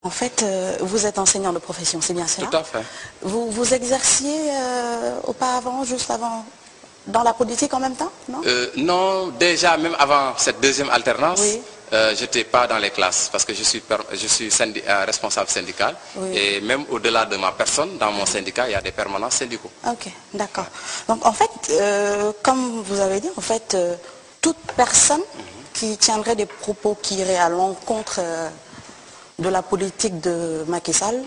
En fait, vous êtes enseignant de profession, c'est bien cela? Tout à fait. Vous exerciez auparavant, juste avant, dans la politique en même temps, non? Non, déjà, même avant cette deuxième alternance, oui. Je n'étais pas dans les classes parce que je suis responsable syndical. Oui. Et même au-delà de ma personne, dans mon syndicat, il y a des permanents syndicaux. Ok, d'accord. Donc en fait, comme vous avez dit, en fait, toute personne qui tiendrait des propos qui iraient à l'encontre de la politique de Macky Sall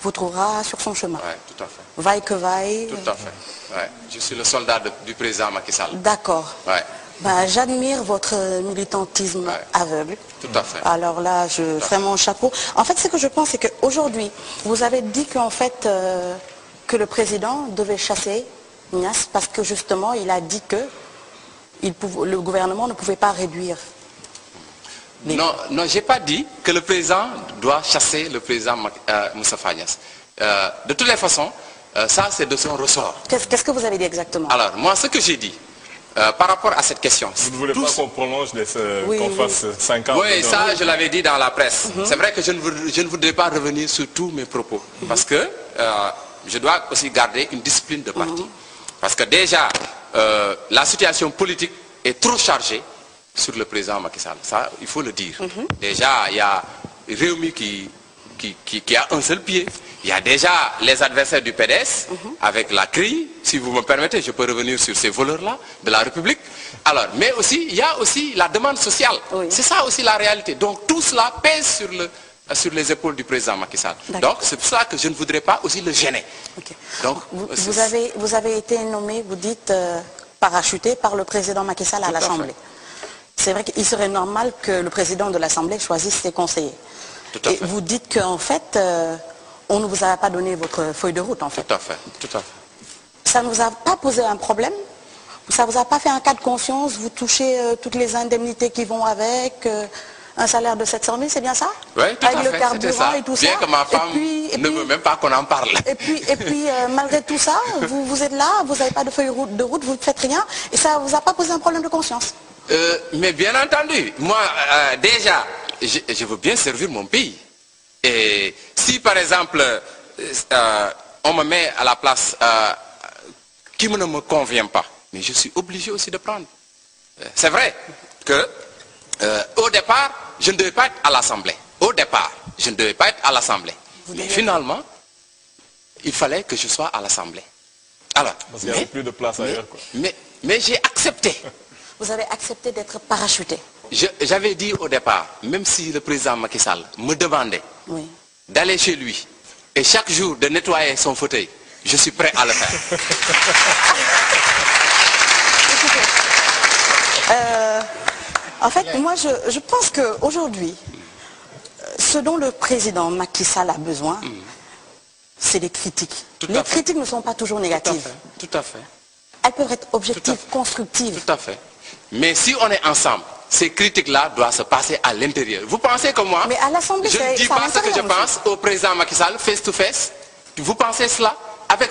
vous trouvera sur son chemin. Oui, tout à fait. Vaille que vaille. Tout à fait. Ouais. Je suis le soldat du président Macky Sall. D'accord. Ouais. Ben, j'admire votre militantisme aveugle. Tout à fait. Alors là, je ferai mon chapeau. En fait, ce que je pense, c'est qu'aujourd'hui, vous avez dit qu'en fait, que le président devait chasser Niasse parce que justement, il a dit que le gouvernement ne pouvait pas réduire. Non, non, j'ai pas dit que le président doit chasser le président Moustapha Niasse. De toutes les façons, ça c'est de son ressort. Qu'est-ce que vous avez dit exactement? Alors, moi, ce que j'ai dit, par rapport à cette question... Vous ne voulez pas qu'on prolonge, qu'on fasse 5 ans? Oui, ça je l'avais dit dans la presse. C'est vrai que je ne voudrais pas revenir sur tous mes propos. Parce que je dois aussi garder une discipline de parti. Parce que déjà, la situation politique est trop chargée sur le président Macky Sall. Ça, il faut le dire. Déjà, il y a Réumi qui a un seul pied. Il y a déjà les adversaires du PDS avec la CRI. Si vous me permettez, je peux revenir sur ces voleurs-là de la République. Alors, mais aussi, il y a aussi la demande sociale. Oui. C'est ça aussi la réalité. Donc tout cela pèse sur les épaules du président Macky Sall. Donc c'est pour ça que je ne voudrais pas aussi le gêner. Okay. Donc, vous avez été nommé, vous dites, parachuté par le président Macky Sall à l'Assemblée. C'est vrai qu'il serait normal que le président de l'Assemblée choisisse ses conseillers. Tout à fait. Vous dites qu'en fait, on ne vous a pas donné votre feuille de route, en fait. Tout à fait, tout à fait. Ça ne vous a pas posé un problème? Ça ne vous a pas fait un cas de conscience? Vous touchez toutes les indemnités qui vont avec, un salaire de 700 000, c'est bien ça? Oui, tout à fait, avec le carburant et tout ça. Bien que ma femme ne veut même pas qu'on en parle. Et puis malgré tout ça, vous êtes là, vous n'avez pas de feuille de route, vous ne faites rien, et ça ne vous a pas posé un problème de conscience? Mais bien entendu, moi déjà, je veux bien servir mon pays. Et si par exemple, on me met à la place qui ne me convient pas, mais je suis obligé aussi de prendre. C'est vrai que au départ, je ne devais pas être à l'Assemblée. Au départ, je ne devais pas être à l'Assemblée. Mais finalement, il fallait que je sois à l'Assemblée. Alors, parce qu'il n'y avait plus de place ailleurs, quoi. Mais j'ai accepté. Vous avez accepté d'être parachuté? J'avais dit au départ, même si le président Macky Sall me demandait d'aller chez lui et chaque jour de nettoyer son fauteuil, je suis prêt à le faire. En fait, moi je pense qu'aujourd'hui, ce dont le président Macky Sall a besoin, c'est des critiques. Les critiques ne sont pas toujours négatives. Tout à fait. Elles peuvent être objectives, constructives. Tout à fait. Mais si on est ensemble, ces critiques-là doivent se passer à l'intérieur. Vous pensez que moi, mais à l'Assemblée, je ne dis pas ce que je pense au président Macky Sall, face to face? Vous pensez cela avec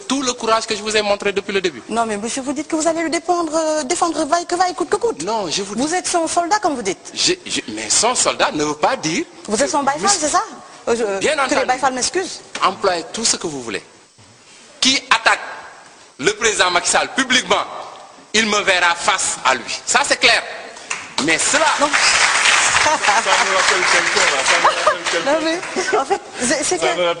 tout le courage que je vous ai montré depuis le début? Non, mais monsieur, vous dites que vous allez le défendre vaille que vaille, coûte que coûte. Non, je vous dis... Vous êtes son soldat, comme vous dites. Mais son soldat ne veut pas dire... Vous êtes son baïfal, c'est ça? Bien entendu. Que les baïfals m'excusent. Employez tout ce que vous voulez. Qui attaque le président Macky Sall publiquement, il me verra face à lui. Ça, c'est clair. Mais cela... Ça me rappelle quelqu'un, Non, mais, en fait, c'est clair.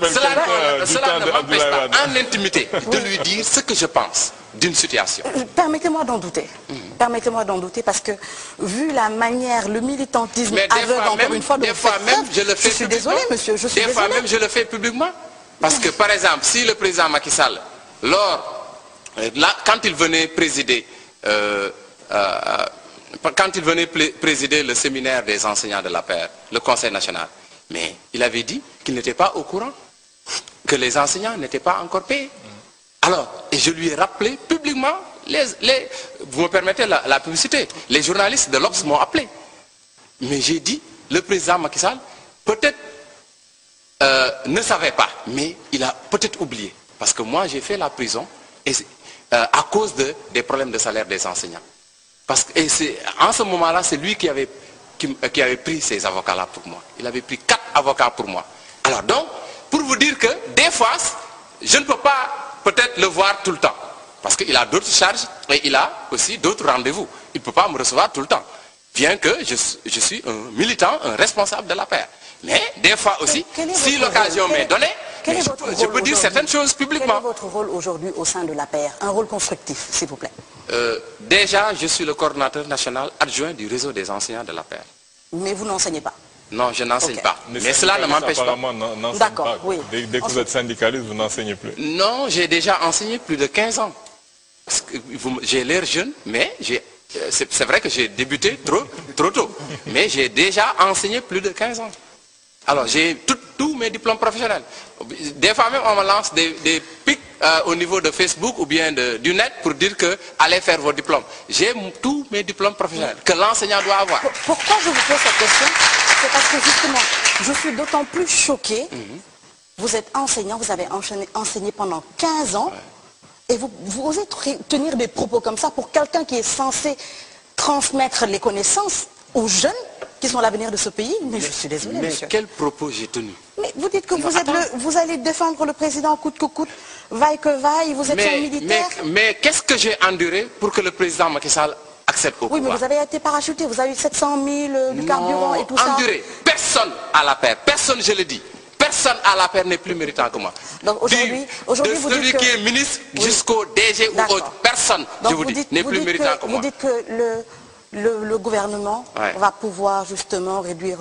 Cela ne m'empêche pas, en intimité, de lui dire ce que je pense d'une situation. Permettez-moi d'en douter. Permettez-moi d'en douter parce que, vu la manière, le militantisme aveugle, encore une fois, des fois même, je le fais je suis désolé, monsieur, je suis désolé. Des fois même, je le fais publiquement. Parce que, par exemple, si le président Macky Sall, quand il venait présider... quand il venait présider le séminaire des enseignants de la paix, le Conseil national, mais il avait dit qu'il n'était pas au courant, que les enseignants n'étaient pas encore payés. Alors, et je lui ai rappelé publiquement, vous me permettez la publicité, les journalistes de l'Obs m'ont appelé. Mais j'ai dit, le président Macky Sall, peut-être ne savait pas, mais il a peut-être oublié. Parce que moi, j'ai fait la prison à cause des problèmes de salaire des enseignants. En ce moment-là, c'est lui qui avait qui avait pris ces avocats-là pour moi. Il avait pris 4 avocats pour moi. Alors donc, pour vous dire que des fois, je ne peux pas peut-être le voir tout le temps. Parce qu'il a d'autres charges et il a aussi d'autres rendez-vous. Il ne peut pas me recevoir tout le temps. Bien que je suis un militant, un responsable de l'APR. Mais des fois aussi, si l'occasion m'est donnée, je peux dire certaines choses publiquement. Quel est votre rôle aujourd'hui au sein de l'APR? Un rôle constructif, s'il vous plaît. Déjà, je suis le coordonnateur national adjoint du réseau des enseignants de l'APR. Mais vous n'enseignez pas? Non, je n'enseigne pas. Mais cela ne m'empêche pas. D'accord, oui. Dès que vous êtes syndicaliste, vous n'enseignez plus. Non, j'ai déjà enseigné plus de 15 ans. J'ai l'air jeune, mais c'est vrai que j'ai débuté trop tôt. Mais j'ai déjà enseigné plus de 15 ans. Alors, j'ai tous mes diplômes professionnels. Des fois même, on me lance des pics au niveau de Facebook ou bien du net pour dire que allez faire vos diplômes. J'ai tous mes diplômes professionnels que l'enseignant doit avoir. Pourquoi je vous pose cette question? C'est parce que justement, je suis d'autant plus choquée. Vous êtes enseignant, vous avez enseigné pendant 15 ans. Et vous osez tenir des propos comme ça pour quelqu'un qui est censé transmettre les connaissances aux jeunes qui sont l'avenir de ce pays. Mais je suis désolé, monsieur. Mais quel propos j'ai tenu? Mais vous dites que vous allez défendre le président coûte que coûte, vaille que vaille, vous êtes un militaire. Mais qu'est-ce que j'ai enduré pour que le président Macky Sall accède au pouvoir? Oui, mais vous avez été parachuté, vous avez eu 700 000 du carburant et tout ça. Enduré. Personne à la paix, personne, je le dis. Personne à la paix n'est plus méritant que moi. Donc aujourd'hui, vous celui dites que... qui est ministre jusqu'au DG ou autre, personne, donc je vous dis, n'est plus méritant que moi. Vous dites que le gouvernement va pouvoir justement réduire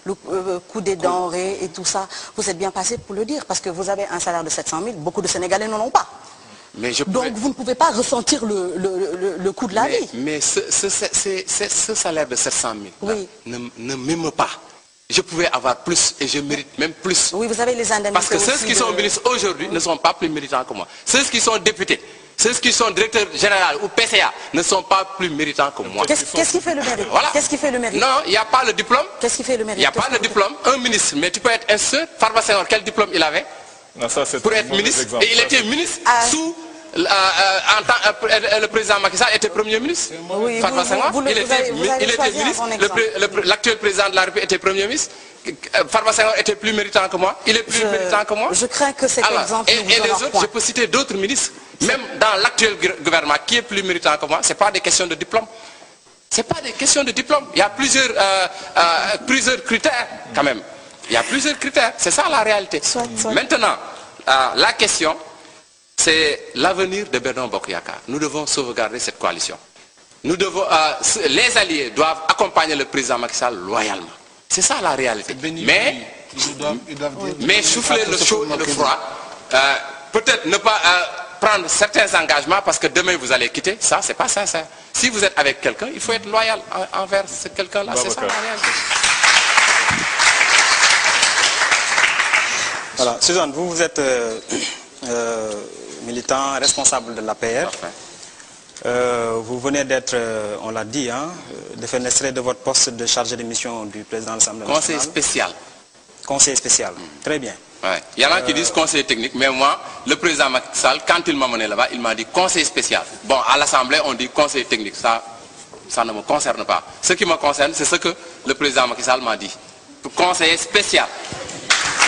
le coût des denrées et tout ça. Vous êtes bien passé pour le dire, parce que vous avez un salaire de 700 000, beaucoup de Sénégalais n'en ont pas. Donc vous ne pouvez pas ressentir le coût de la vie. Mais ce salaire de 700 000 ne m'aime pas. Je pouvais avoir plus et je mérite même plus. Oui, vous avez les indemnités. Parce que ceux qui sont ministres aujourd'hui ne sont pas plus méritants que moi. Ceux qui sont députés, ceux qui sont directeurs généraux ou PCA ne sont pas plus méritants que moi. Qu'est-ce qui fait le mérite? Voilà. Qu'est-ce qui fait le mérite? Non, il n'y a pas le diplôme. Qu'est-ce qui fait le mérite? Il n'y a pas le diplôme. Un ministre, mais tu peux être instituteur. Farba Senghor, quel diplôme il avait pour être ministre? Et il était ministre sous... le président Macky Sall était premier ministre. Oui, il était ministre. L'actuel président de la République était premier ministre. Farba Senghor était plus méritant que moi. Il est plus méritant que moi. Je crains que cet exemple et les autres, je peux citer d'autres ministres, même dans l'actuel gouvernement, qui est plus méritant que moi. Ce n'est pas des questions de diplôme. Ce n'est pas des questions de diplôme. Il y a plusieurs critères quand même. Il y a plusieurs critères. C'est ça la réalité. Maintenant, la question... c'est l'avenir de Benno Bokk Yakaar. Nous devons sauvegarder cette coalition. Les alliés doivent accompagner le président Macky Sall loyalement. C'est ça la réalité. Mais souffler le chaud et le froid, peut-être ne pas prendre certains engagements parce que demain vous allez quitter, ça c'est pas sincère. Si vous êtes avec quelqu'un, il faut être loyal envers ce quelqu'un-là. C'est ça la réalité. Voilà, Suzanne, vous êtes... militant, responsable de l'APR. Vous venez d'être, on l'a dit, défenestré de votre poste de chargé de mission du président de l'Assemblée nationale. Conseil spécial. Conseil spécial, très bien. Ouais. Il y en a qui disent conseil technique, mais moi, le président Macky Sall, quand il m'a mené là-bas, il m'a dit conseil spécial. Bon, à l'Assemblée, on dit conseil technique, ça ne me concerne pas. Ce qui me concerne, c'est ce que le président Macky Sall m'a dit. Conseiller spécial.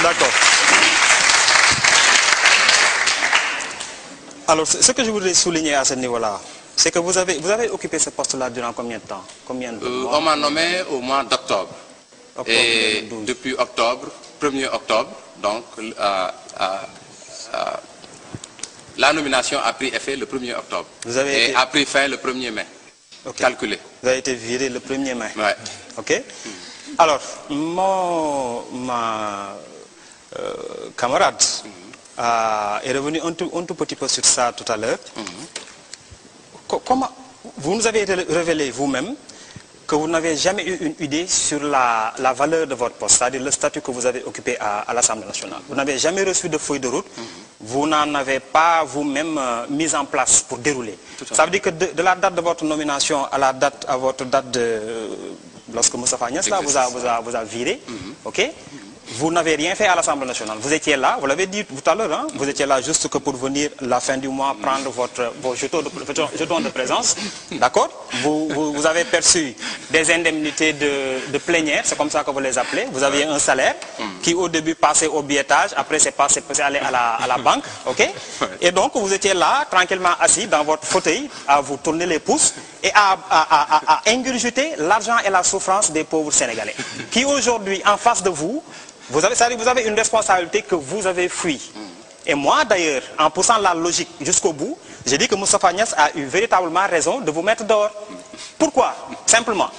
D'accord. Alors, ce que je voudrais souligner à ce niveau-là, c'est que vous avez occupé ce poste-là durant combien de temps? On m'a nommé au mois d'octobre. Et depuis octobre, 1er octobre, donc la nomination a pris effet le 1er octobre. Et a pris fin le 1er mai. Calculé. Vous avez été viré le 1er mai. Oui. Ok. Alors, ma camarade... est revenu un tout petit peu sur ça tout à l'heure. Comment vous nous avez révélé vous-même que vous n'avez jamais eu une idée sur la valeur de votre poste, c'est-à-dire le statut que vous avez occupé à l'Assemblée nationale. Vous n'avez jamais reçu de feuille de route, vous n'en avez pas vous-même mis en place pour dérouler. Ça veut dire que de la date de votre nomination à votre date de... lorsque Moustapha Niasse vous a viré, ok. vous n'avez rien fait à l'Assemblée nationale. Vous étiez là, vous l'avez dit tout à l'heure, hein, vous étiez là juste que pour venir la fin du mois prendre vos jetons de présence. D'accord? Vous avez perçu des indemnités de plénière, c'est comme ça que vous les appelez. Vous aviez un salaire qui au début passait au billetage, après c'est allé à la banque. Ok? Et donc vous étiez là, tranquillement assis dans votre fauteuil, à vous tourner les pouces et à ingurgiter l'argent et la souffrance des pauvres Sénégalais. Qui aujourd'hui, en face de vous, vous avez une responsabilité que vous avez fui. Et moi d'ailleurs, en poussant la logique jusqu'au bout, j'ai dit que Moustapha Niasse a eu véritablement raison de vous mettre dehors. Pourquoi? Simplement.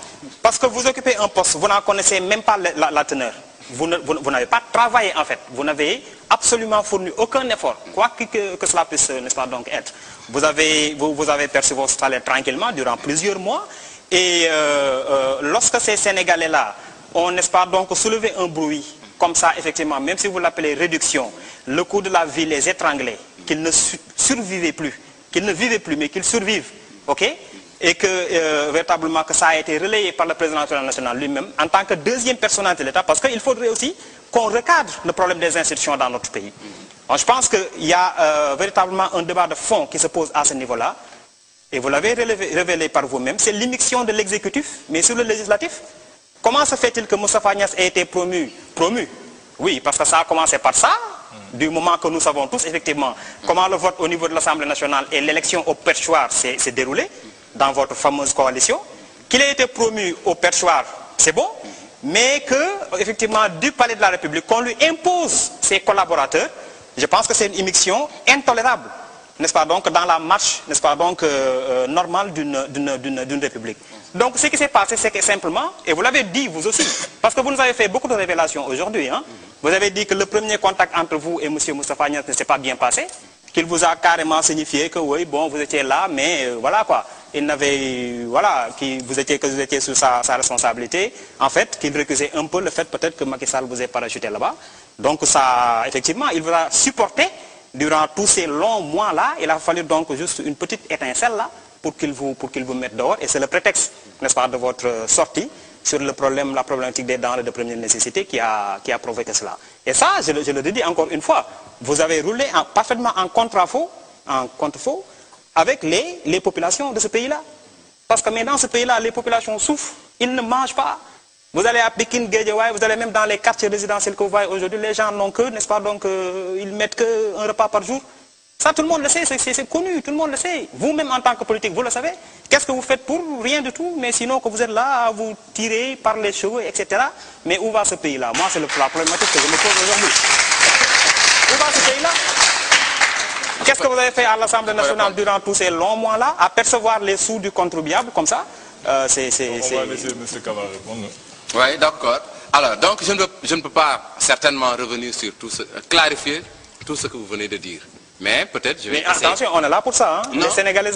Parce que vous occupez un poste, vous n'en connaissez même pas la teneur. Vous n'avez pas travaillé en fait. Vous n'avez absolument fourni aucun effort, quoi que cela puisse, n'est-ce pas, donc être. Vous avez perçu votre salaire tranquillement durant plusieurs mois. Et lorsque ces Sénégalais-là ont, n'est-ce pas, donc soulevé un bruit, comme ça, effectivement, même si vous l'appelez réduction, le coût de la vie les étranglait, qu'ils ne survivaient plus, qu'ils ne vivaient plus, mais qu'ils survivent, ok? Et que, véritablement, que ça a été relayé par le président national lui-même, en tant que deuxième personnalité de l'État, parce qu'il faudrait aussi qu'on recadre le problème des institutions dans notre pays. Alors, je pense qu'il y a véritablement un débat de fond qui se pose à ce niveau-là, et vous l'avez révélé par vous-même, c'est l'immixtion de l'exécutif, mais sur le législatif. Comment se fait-il que Moustapha Niasse ait été promu? Oui, parce que ça a commencé par ça, du moment que nous savons tous, effectivement, comment le vote au niveau de l'Assemblée nationale et l'élection au perchoir s'est déroulé dans votre fameuse coalition. Qu'il ait été promu au perchoir, c'est bon, mais que, effectivement, du palais de la République, qu'on lui impose ses collaborateurs, je pense que c'est une immixtion intolérable, n'est-ce pas, donc, dans la marche, n'est-ce pas, donc, normale d'une République. Donc, ce qui s'est passé, c'est que simplement, et vous l'avez dit vous aussi, parce que vous nous avez fait beaucoup de révélations aujourd'hui, hein, vous avez dit que le premier contact entre vous et M. Moustapha Niasse ne s'est pas bien passé, qu'il vous a carrément signifié que oui, bon, vous étiez là, mais voilà quoi, il n'avait, voilà, que vous étiez sous sa responsabilité, en fait, qu'il récusait un peu le fait peut-être que Macky Sall vous ait parachuté là-bas. Donc ça, effectivement, il vous a supporté durant tous ces longs mois-là, il a fallu donc juste une petite étincelle là, pour qu'il vous mette dehors, et c'est le prétexte, n'est-ce pas, de votre sortie sur la problématique des denrées de première nécessité qui a provoqué cela. Et ça, je le dis encore une fois, vous avez roulé parfaitement en contre-faux avec les populations de ce pays-là. Parce que mais dans ce pays-là, les populations souffrent, ils ne mangent pas. Vous allez à Pékin, Guédiawaye, vous allez même dans les quartiers résidentiels que vous voyez aujourd'hui, les gens n'ont que, n'est-ce pas, donc ils mettent qu'un repas par jour. Ça, tout le monde le sait, c'est connu, tout le monde le sait. Vous-même, en tant que politique, vous le savez. Qu'est-ce que vous faites pour? Rien du tout, mais sinon que vous êtes là à vous tirer par les cheveux, etc. Mais où va ce pays-là? Moi, c'est la problématique que je me pose aujourd'hui. Où va ce pays-là? Qu'est-ce que vous avez fait à l'Assemblée nationale durant tous ces longs mois-là? À percevoir les sous du contribuable, comme ça? On va laisser M. Camara répondre. Oui, d'accord. Alors, donc, je ne peux pas certainement revenir sur tout ce, clarifier tout ce que vous venez de dire. Mais peut-être je vais essayer. Attention, on est là pour ça. Hein? Les Sénégalais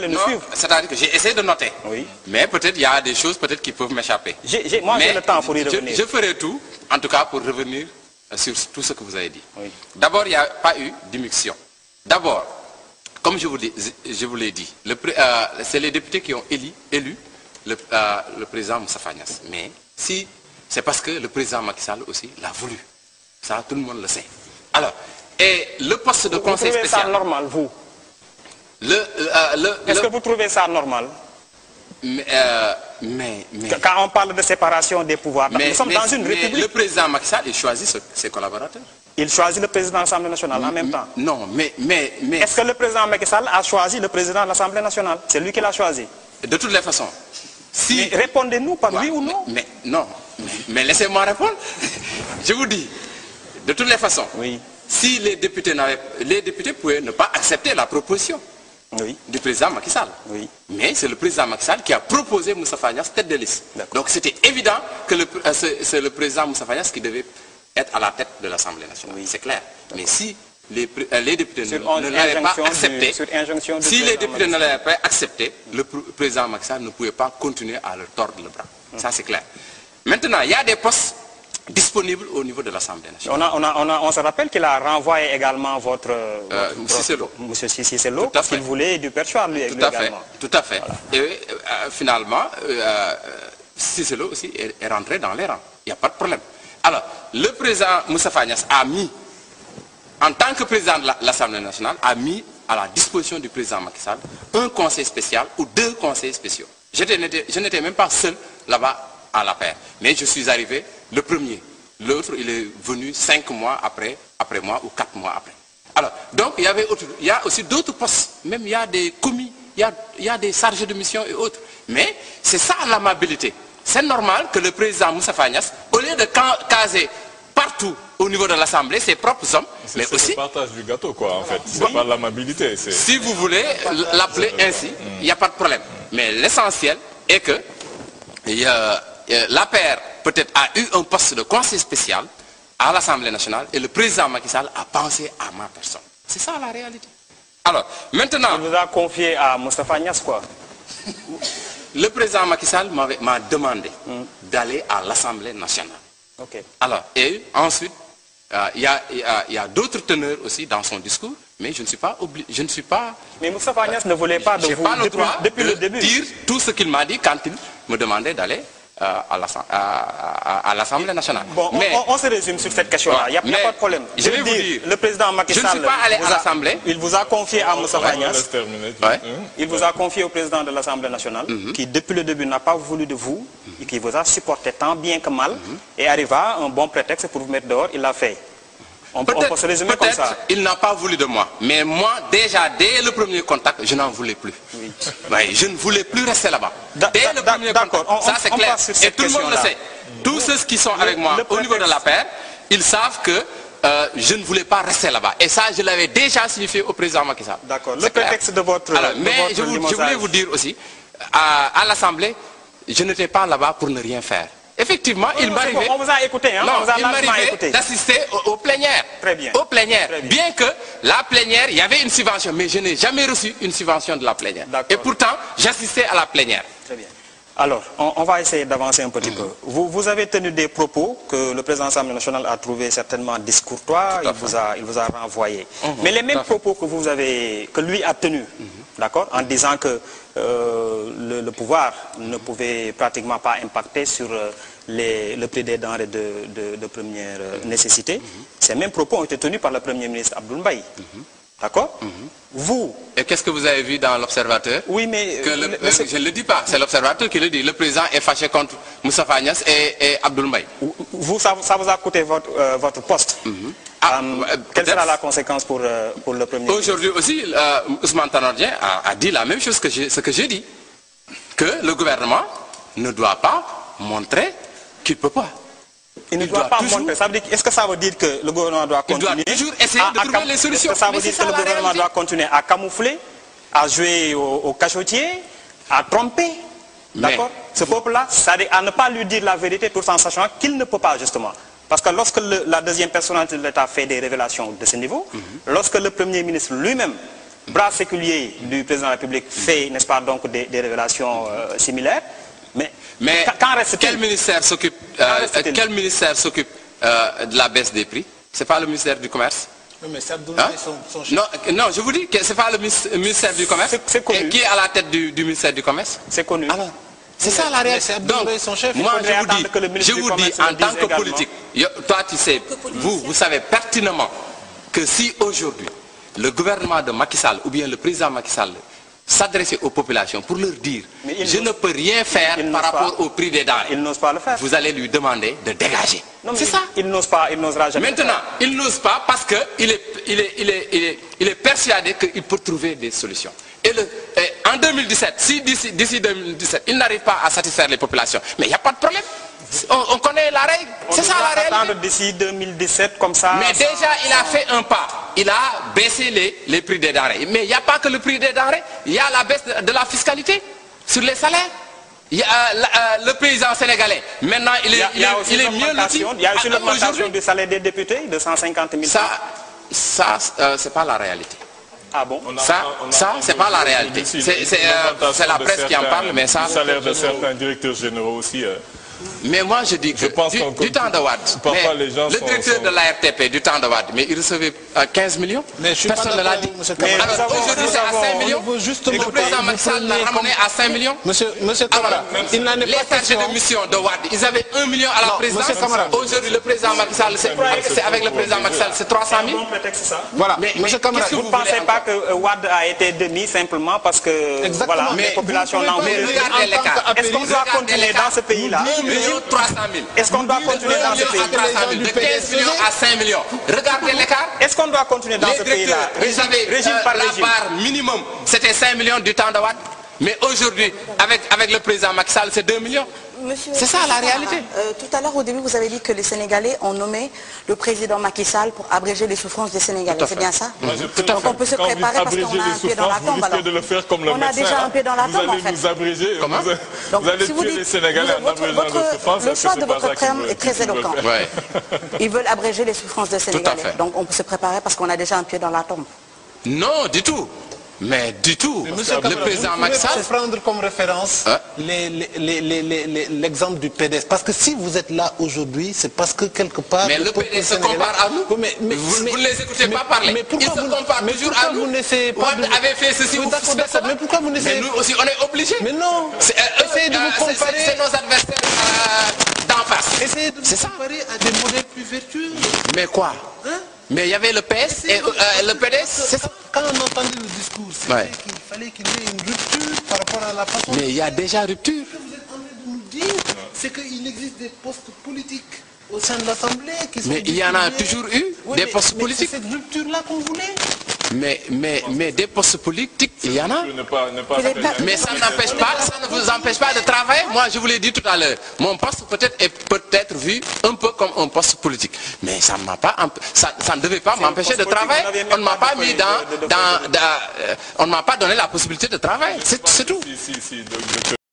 nous suivent. C'est-à-dire que j'ai essayé de noter. Oui. Mais peut-être il y a des choses peut-être qui peuvent m'échapper. Moi, j'ai le temps pour y revenir. Je ferai tout, en tout cas, pour revenir sur tout ce que vous avez dit. Oui. D'abord, il n'y a pas eu d'immixtion. D'abord, comme je vous l'ai dit, c'est les députés qui ont élu le président Moustapha Niasse. Mais si c'est parce que le président Macky Sall aussi l'a voulu. Ça, tout le monde le sait. Alors, et le poste de conseil spécial... Vous trouvez ça normal, vous? Est-ce que vous trouvez ça normal? Mais quand on parle de séparation des pouvoirs, nous sommes dans une république. Le président Macky Sall, il choisit ses collaborateurs. Il choisit le président de l'Assemblée nationale en même temps. Non, mais... Est-ce que le président Macky Sall a choisi le président de l'Assemblée nationale? C'est lui qui l'a choisi. De toutes les façons. Si... Répondez-nous par oui ou non. Mais laissez-moi répondre. Je vous dis, de toutes les façons, oui. Si les députés pouvaient ne pas accepter la proposition du président Macky Sall. Oui. Mais c'est le président Macky Sall qui a proposé Moustapha Niasse tête de liste. Donc c'était évident que c'est le président Moustapha Niasse qui devait être à la tête de l'Assemblée nationale. Oui. C'est clair. Mais si les députés ne l'avaient pas accepté, le président Macky Sall ne pouvait pas continuer à leur tordre le bras. Ça c'est clair. Maintenant, il y a des postes disponible au niveau de l'Assemblée nationale. On se rappelle qu'il a renvoyé également votre Monsieur Cicelo, parce qu'il voulait du perchoir lui également. Tout à fait. Voilà. Et finalement, Cicelo aussi est rentré dans les rangs. Il n'y a pas de problème. Alors, le président Moustapha Niasse a mis, en tant que président de l'Assemblée nationale, a mis à la disposition du président Macky Sall un conseil spécial ou 2 conseils spéciaux. Je n'étais même pas seul là-bas à la paire, mais je suis arrivé le premier. L'autre, il est venu 5 mois après moi ou 4 mois après. Alors, donc il y a aussi d'autres postes, même il y a des commis, il y a des chargés de mission et autres. Mais c'est ça l'amabilité. C'est normal que le président Moustapha Niasse, au lieu de caser partout au niveau de l'Assemblée ses propres hommes, mais aussi... C'est le partage du gâteau, quoi, en fait. C'est pas l'amabilité. Si vous voulez l'appeler ainsi, il n'y a pas de problème. Mais l'essentiel est que l'APR peut-être a eu un poste de conseil spécial à l'Assemblée nationale et le président Macky Sall a pensé à ma personne. C'est ça la réalité. Alors, maintenant... Il vous a confié à Moustapha Niasse, quoi. Le président Macky Sall m'a demandé d'aller à l'Assemblée nationale. Okay. Alors, et ensuite, il y a d'autres teneurs aussi dans son discours, mais je ne suis pas obligé, Mais Moustapha Niasse ne voulait pas de vous pas le droit depuis le début. Dire tout ce qu'il m'a dit quand il me demandait d'aller à l'Assemblée nationale. Bon, mais, on se résume sur cette question-là, il n'y a pas de problème. Je vais vous dire, le président Macky Sall, je ne suis pas allé à l'Assemblée. Il vous a confié à Moustapha Niasse. Ouais. Il vous a confié au président de l'Assemblée nationale, qui depuis le début n'a pas voulu de vous, et qui vous a supporté tant bien que mal, et arriva un bon prétexte pour vous mettre dehors, il l'a fait. On peut se résumer comme ça. Il n'a pas voulu de moi. Mais moi, déjà, dès le premier contact, je n'en voulais plus. Oui. Oui, je ne voulais plus rester là-bas. Dès le premier contact, ça c'est clair. Et tout le monde le sait. Tous ceux qui sont avec moi au niveau de la paire, ils savent que je ne voulais pas rester là-bas. Et ça, je l'avais déjà signifié au président Macky Sall. D'accord. Le prétexte de votre... Alors, mais je voulais vous dire aussi, à l'Assemblée, je n'étais pas là-bas pour ne rien faire. Effectivement, il m'arrivait... On vous a écouté, hein? Non, il m'arrivait d'assister au plénière. Très bien. Au plénière. Très bien. Bien que la plénière, il y avait une subvention, mais je n'ai jamais reçu une subvention de la plénière. Et pourtant, j'assistais à la plénière. Très bien. Alors, on va essayer d'avancer un petit peu. Vous avez tenu des propos que le président de l'Assemblée nationale a trouvé certainement discourtois, il vous a renvoyé. Mais les mêmes propos que lui a tenus, d'accord, en disant que le pouvoir ne pouvait pratiquement pas impacter sur le prix des denrées de première nécessité, ces mêmes propos ont été tenus par le Premier ministre Abdoul Mbaye. D'accord? Vous... Et qu'est-ce que vous avez vu dans l'Observateur? Oui, mais... je ne le dis pas, c'est l'Observateur qui le dit. Le président est fâché contre Moustapha Niasse et Abdoul Mbaye. Vous, ça vous a coûté votre poste. Quelle sera la conséquence pour le Premier ministre? Aujourd'hui aussi, Ousmane Tanor Dieng a dit la même chose que ce que j'ai dit. Que le gouvernement ne doit pas montrer qu'il ne peut pas. Il ne doit pas montrer. Est-ce que ça veut dire que le gouvernement doit continuer... Il doit toujours essayer de trouver les solutions. Est-ce que ça veut dire que le gouvernement doit continuer à camoufler, à jouer au cachotier, à tromper? D'accord? Ce peuple-là, c'est-à-dire à ne pas lui dire la vérité tout en sachant qu'il ne peut pas, justement. Parce que lorsque la deuxième personnalité de l'État fait des révélations de ce niveau, lorsque le Premier ministre lui-même, bras séculier du président de la République, fait, n'est-ce pas, donc des révélations similaires, mais quand reste-t-il? Quel ministère s'occupe de la baisse des prix? C'est pas le ministère du Commerce? Oui, mais c'est Abdoul Mbaye son chef. Non, je vous dis que c'est pas le ministère du Commerce qui est à la tête du ministère du Commerce. C'est connu. Alors, c'est ça la réalité. Donc, moi je vous dis en tant que politique, toi tu sais, vous savez pertinemment que si aujourd'hui le gouvernement de Macky Sall ou bien le président Macky Sall s'adresser aux populations pour leur dire je ne peux rien faire par rapport au prix des denrées. Il n'ose pas le faire. Vous allez lui demander de dégager. C'est ça. Il n'ose pas, il n'osera jamais. Maintenant, il n'ose pas parce qu'il est persuadé qu'il peut trouver des solutions. Et en 2017, si d'ici 2017, il n'arrive pas à satisfaire les populations, mais il n'y a pas de problème. On connaît la règle. C'est ça la réalité. Attendre d'ici 2017 comme ça. Mais déjà, il a fait un pas. Il a baissé les prix des denrées. Mais il n'y a pas que le prix des denrées. Il y a la baisse de la fiscalité sur les salaires. Il y a le paysan sénégalais. Maintenant, il est mieux loti. Il y a aussi l'augmentation du salaire des députés de 150 000 francs. Ça, c'est pas la réalité. Ah bon? Ça, c'est pas la réalité. C'est la presse qui en parle, mais ça... Le salaire de certains directeurs généraux aussi. Mais moi je dis que du temps de Wade, le directeur de l'ARTP du temps de Wade, mais il recevait 15 millions. Personne ne l'a dit. Aujourd'hui c'est à 5 millions. Le président Macky Sall l'a ramené à 5 millions. Monsieur Camara, il n'en est les chargés de mission de Wade, ils avaient 1 million à la présidence. Aujourd'hui le président Macky Sall, c'est avec le président Macky Sall, c'est 300 000. Voilà. Mais Monsieur Camara, vous ne pensez pas que Wade a été démis simplement parce que voilà, les populations n'en veulent regardez l'écart. Est-ce qu'on doit continuer dans ce pays-là? 1 million 300 000. Est-ce qu'on doit continuer dans ce pays? 300 000, de 15 millions à 5 millions. Regardez l'écart. Est-ce qu'on doit continuer dans ce pays-là? Régime par régime. La part minimum, c'était 5 millions du temps de Wade. Mais aujourd'hui, avec le président Macky Sall, c'est 2 millions. C'est ça la réalité. Tout à l'heure, au début, vous avez dit que les Sénégalais ont nommé le président Macky Sall pour abréger les souffrances des Sénégalais. C'est bien ça? Donc on peut se préparer parce qu'on a un pied dans la tombe. Alors. De le faire comme le on a déjà un pied dans la tombe en fait. Vous allez nous abréger. Comment? Vous allez tuer les Sénégalais en abrégeant les souffrances. Le choix de votre terme est très éloquent. Ils veulent abréger les souffrances des Sénégalais. Donc on peut se préparer parce qu'on a déjà un pied dans la tombe. Non, du tout. Mais du tout. Le président Macky Sall... Vous pouvez prendre comme référence l'exemple du PDS. Parce que si vous êtes là aujourd'hui, c'est parce que quelque part... Mais le PDS se compare à nous. Vous ne les écoutez pas parler. Ils se comparent toujours à nous. Wade avait fait ceci ou cela. Mais pourquoi vous n'essayez pas... Mais nous aussi, on est obligés. Mais non. Essayez de vous comparer... C'est nos adversaires d'en face. Essayez de vous comparer à des modèles plus vertueux. Mais quoi? Mais il y avait le PS et le PDS, c'est ça. Quand on entendait le discours, c'était qu'il fallait qu'il y ait une rupture par rapport à la façon... Mais il y a déjà rupture. Ce que vous êtes en train de nous dire, c'est qu'il existe des postes politiques au sein de l'Assemblée qui sont... Mais il y en a toujours eu, des postes politiques. C'est cette rupture-là qu'on voulait. Mais des postes politiques, il y en a. Mais ça n'empêche pas, ça ne vous empêche pas de travailler. Moi, je vous l'ai dit tout à l'heure, mon poste peut-être est peut-être vu un peu comme un poste politique. Mais ça ne m'a pas, ça ne devait pas m'empêcher de travailler. On ne m'a pas mis on ne m'a pas donné la possibilité de travailler. C'est tout.